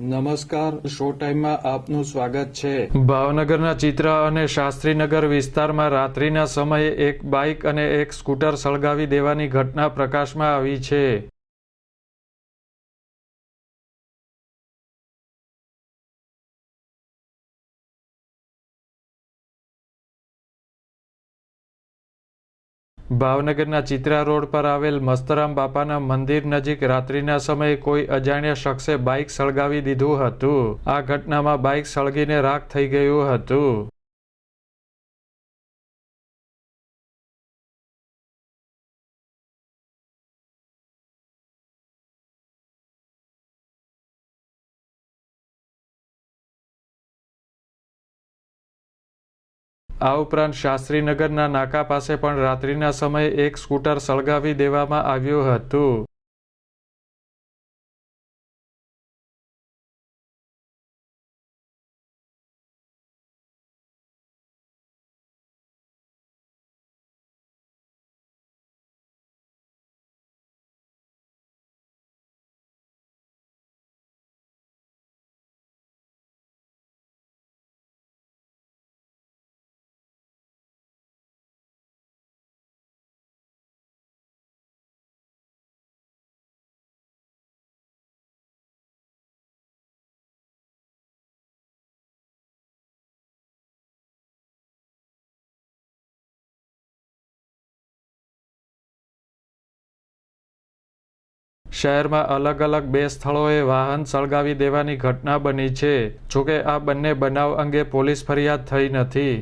નમસ્કાર, શો ટાઈમમાં આપનું સ્વાગત છે। ભાવનગરના ચિત્રા અને શાસ્ત્રીનગર વિસ્તારમાં રાત્રિના સમયે એક બાઇક અને એક સ્કૂટર સળગાવી દેવાની ઘટના પ્રકાશમાં આવી છે। ભાવનગરના ચિત્રા રોડ પર આવેલ મસ્તરામ બાપાના મંદિર નજીક રાત્રિના સમયે કોઈ અજાણ્યા શખ્સે બાઇક સળગાવી દીધું હતું। આ ઘટનામાં બાઇક સળગીને રાખ થઈ ગયું હતું। આ ઉપરાંત શાસ્ત્રીનગરના નાકા પાસે પણ રાત્રિના સમયે એક સ્કૂટર સળગાવી દેવામાં આવ્યું હતું। શહેરમાં અલગ અલગ બે સ્થળોએ વાહન સળગાવી દેવાની ઘટના બની છે। જોકે આ બંને બનાવ અંગે પોલીસ ફરિયાદ થઈ નથી।